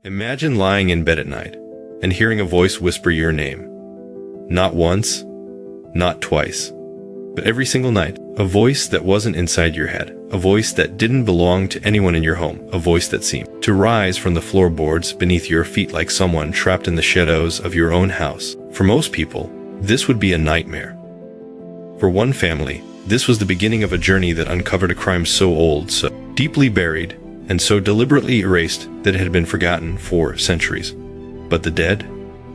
Imagine lying in bed at night and hearing a voice whisper your name. Not once, not twice, but every single night. A voice that wasn't inside your head. A voice that didn't belong to anyone in your home. A voice that seemed to rise from the floorboards beneath your feet like someone trapped in the shadows of your own house. For most people, this would be a nightmare. For one family, this was the beginning of a journey that uncovered a crime so old, so deeply buried, and so deliberately erased that it had been forgotten for centuries. But the dead,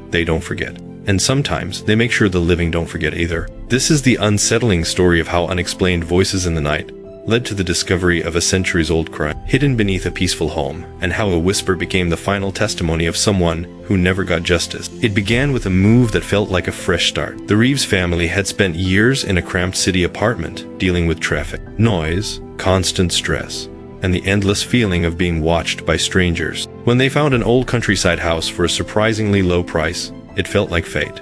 they don't forget. And sometimes they make sure the living don't forget either. This is the unsettling story of how unexplained voices in the night led to the discovery of a centuries-old crime hidden beneath a peaceful home, and how a whisper became the final testimony of someone who never got justice. It began with a move that felt like a fresh start. The Reeves family had spent years in a cramped city apartment, dealing with traffic, noise, constant stress, and the endless feeling of being watched by strangers. When they found an old countryside house for a surprisingly low price, it felt like fate.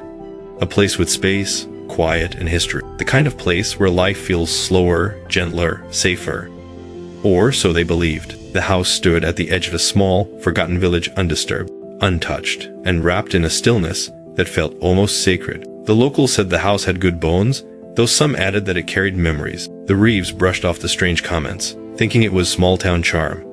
A place with space, quiet, and history. The kind of place where life feels slower, gentler, safer. Or so they believed. The house stood at the edge of a small, forgotten village, undisturbed, untouched, and wrapped in a stillness that felt almost sacred. The locals said the house had good bones, though some added that it carried memories. The Reeves brushed off the strange comments, thinking it was small-town charm.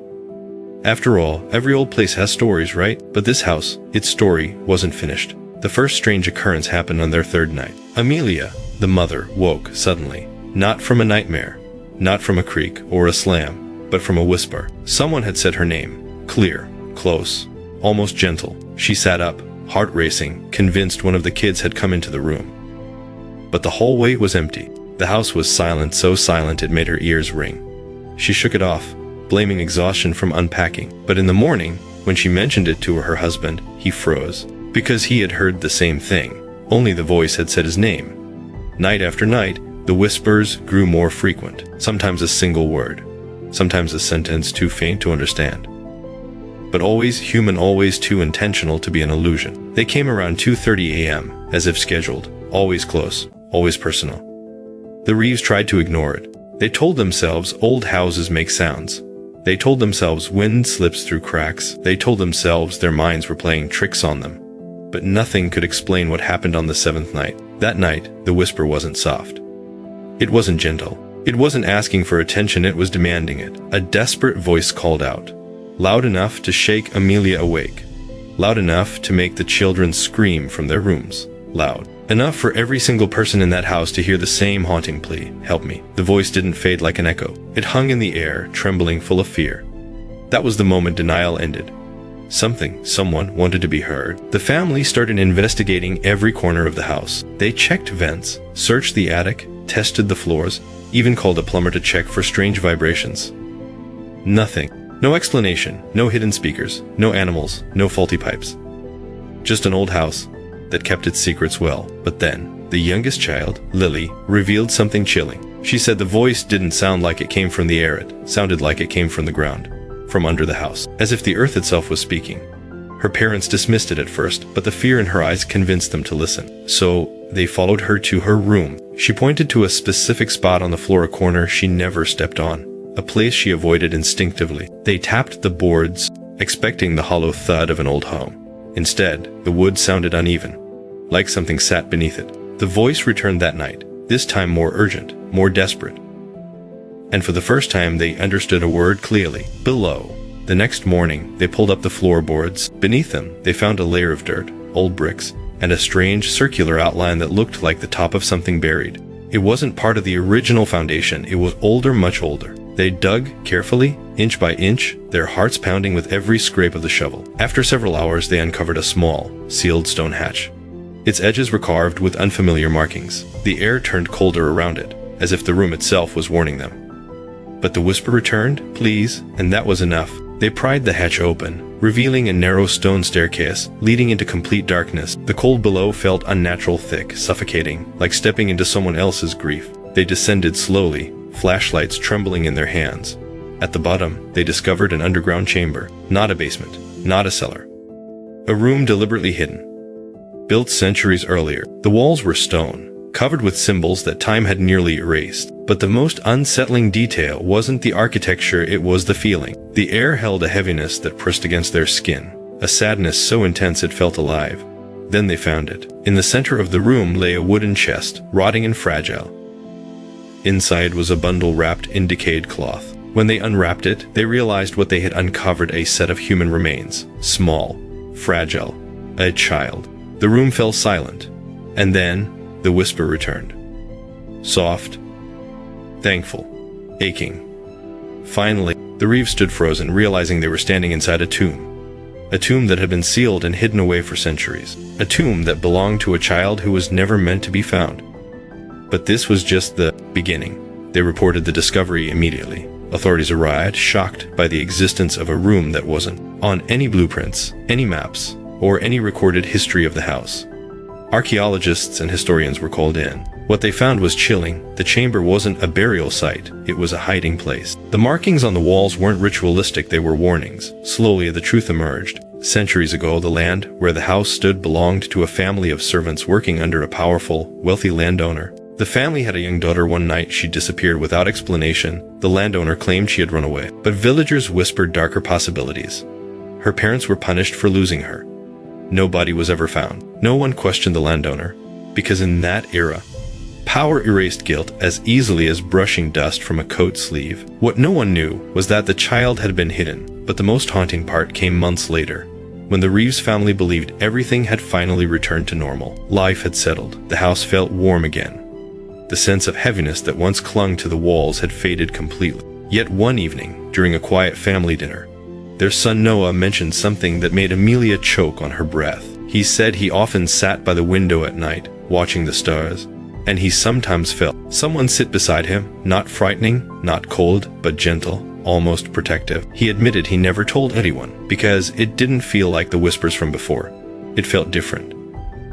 After all, every old place has stories, right? But this house, its story, wasn't finished. The first strange occurrence happened on their third night. Amelia, the mother, woke suddenly. Not from a nightmare, not from a creak or a slam, but from a whisper. Someone had said her name. Clear, close, almost gentle. She sat up, heart racing, convinced one of the kids had come into the room. But the hallway was empty. The house was silent, so silent it made her ears ring. She shook it off, blaming exhaustion from unpacking. But in the morning, when she mentioned it to her husband, he froze. Because he had heard the same thing. Only the voice had said his name. Night after night, the whispers grew more frequent. Sometimes a single word. Sometimes a sentence too faint to understand. But always human, always too intentional to be an illusion. They came around 2:30 a.m., as if scheduled. Always close. Always personal. The Reeves tried to ignore it. They told themselves old houses make sounds. They told themselves wind slips through cracks. They told themselves their minds were playing tricks on them. But nothing could explain what happened on the seventh night. That night, the whisper wasn't soft. It wasn't gentle. It wasn't asking for attention, it was demanding it. A desperate voice called out. Loud enough to shake Amelia awake. Loud enough to make the children scream from their rooms. Loud enough for every single person in that house to hear the same haunting plea. Help me. The voice didn't fade like an echo. It hung in the air, trembling, full of fear. That was the moment denial ended. Someone wanted to be heard. The family started investigating every corner of the house. They checked vents, searched the attic, tested the floors, even called a plumber to check for strange vibrations. Nothing. No explanation, no hidden speakers, no animals, no faulty pipes. Just an old house that kept its secrets well. But then, the youngest child, Lily, revealed something chilling. She said the voice didn't sound like it came from the air, it sounded like it came from the ground. From under the house, as if the earth itself was speaking. Her parents dismissed it at first, but the fear in her eyes convinced them to listen. So, they followed her to her room. She pointed to a specific spot on the floor, a corner she never stepped on, a place she avoided instinctively. They tapped the boards, expecting the hollow thud of an old home. Instead, the wood sounded uneven, like something sat beneath it. The voice returned that night, this time more urgent, more desperate. And for the first time they understood a word clearly. Below. The next morning, they pulled up the floorboards. Beneath them, they found a layer of dirt, old bricks, and a strange circular outline that looked like the top of something buried. It wasn't part of the original foundation, it was older, much older. They dug carefully, inch by inch, their hearts pounding with every scrape of the shovel. After several hours, they uncovered a small, sealed stone hatch. Its edges were carved with unfamiliar markings. The air turned colder around it, as if the room itself was warning them. But the whisper returned, please, and that was enough. They pried the hatch open, revealing a narrow stone staircase leading into complete darkness. The cold below felt unnatural thick, suffocating, like stepping into someone else's grief. They descended slowly, flashlights trembling in their hands. At the bottom, they discovered an underground chamber, not a basement, not a cellar. A room deliberately hidden. Built centuries earlier, the walls were stone, covered with symbols that time had nearly erased. But the most unsettling detail wasn't the architecture, it was the feeling. The air held a heaviness that pressed against their skin, a sadness so intense it felt alive. Then they found it. In the center of the room lay a wooden chest, rotting and fragile. Inside was a bundle wrapped in decayed cloth. When they unwrapped it, they realized what they had uncovered: a set of human remains. Small, fragile, a child. The room fell silent, and then the whisper returned. Soft, thankful, aching. Finally, the Reeves stood frozen, realizing they were standing inside a tomb. A tomb that had been sealed and hidden away for centuries. A tomb that belonged to a child who was never meant to be found. But this was just the beginning. They reported the discovery immediately. Authorities arrived, shocked by the existence of a room that wasn't on any blueprints, any maps, or any recorded history of the house. Archaeologists and historians were called in. What they found was chilling. The chamber wasn't a burial site, it was a hiding place. The markings on the walls weren't ritualistic, they were warnings. Slowly, the truth emerged. Centuries ago, the land where the house stood belonged to a family of servants working under a powerful, wealthy landowner. The family had a young daughter. One night, she disappeared without explanation. The landowner claimed she had run away, but villagers whispered darker possibilities. Her parents were punished for losing her. No body was ever found. No one questioned the landowner, because in that era, power erased guilt as easily as brushing dust from a coat sleeve. What no one knew was that the child had been hidden, but the most haunting part came months later, when the Reeves family believed everything had finally returned to normal. Life had settled. The house felt warm again. The sense of heaviness that once clung to the walls had faded completely. Yet one evening, during a quiet family dinner, their son Noah mentioned something that made Amelia choke on her breath. He said he often sat by the window at night, watching the stars, and he sometimes felt someone sit beside him, not frightening, not cold, but gentle, almost protective. He admitted he never told anyone, because it didn't feel like the whispers from before. It felt different.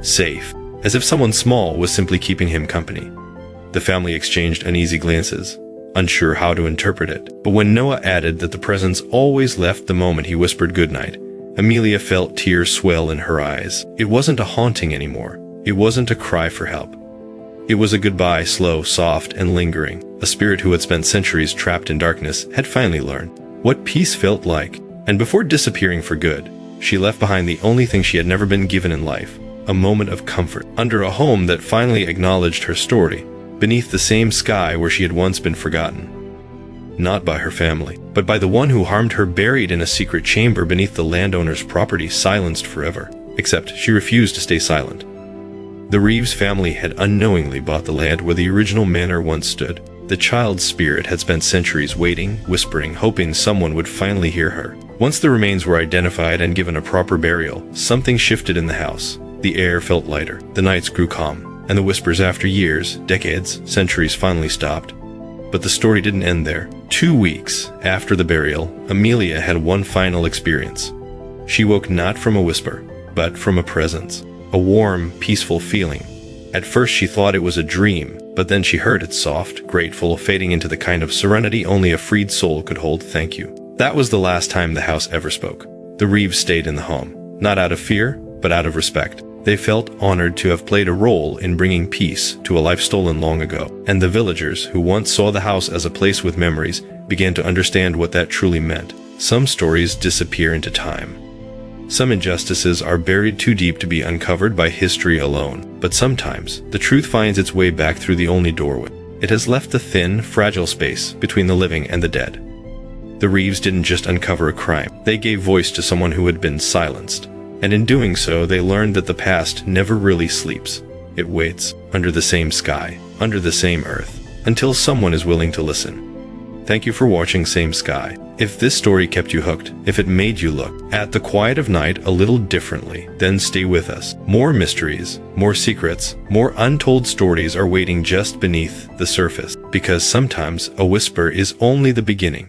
Safe. As if someone small was simply keeping him company. The family exchanged uneasy glances, unsure how to interpret it. But when Noah added that the presence always left the moment he whispered goodnight, Amelia felt tears swell in her eyes. It wasn't a haunting anymore. It wasn't a cry for help. It was a goodbye, slow, soft, and lingering. A spirit who had spent centuries trapped in darkness had finally learned what peace felt like. And before disappearing for good, she left behind the only thing she had never been given in life: a moment of comfort, under a home that finally acknowledged her story, beneath the same sky where she had once been forgotten. Not by her family, but by the one who harmed her, buried in a secret chamber beneath the landowner's property, silenced forever. Except she refused to stay silent. The Reeves family had unknowingly bought the land where the original manor once stood. The child's spirit had spent centuries waiting, whispering, hoping someone would finally hear her. Once the remains were identified and given a proper burial, something shifted in the house. The air felt lighter, the nights grew calm, and the whispers, after years, decades, centuries, finally stopped. But the story didn't end there. 2 weeks after the burial, Amelia had one final experience. She woke not from a whisper, but from a presence. A warm, peaceful feeling. At first she thought it was a dream, but then she heard it, soft, grateful, fading into the kind of serenity only a freed soul could hold. Thank you. That was the last time the house ever spoke. The Reeves stayed in the home, not out of fear, but out of respect. They felt honored to have played a role in bringing peace to a life stolen long ago. And the villagers, who once saw the house as a place with memories, began to understand what that truly meant. Some stories disappear into time. Some injustices are buried too deep to be uncovered by history alone. But sometimes, the truth finds its way back through the only doorway. It has left the thin, fragile space between the living and the dead. The Reeves didn't just uncover a crime. They gave voice to someone who had been silenced. And in doing so, they learned that the past never really sleeps. It waits, under the same sky, under the same earth, until someone is willing to listen. Thank you for watching Same Sky. If this story kept you hooked, if it made you look at the quiet of night a little differently, then stay with us. More mysteries, more secrets, more untold stories are waiting just beneath the surface, because sometimes a whisper is only the beginning.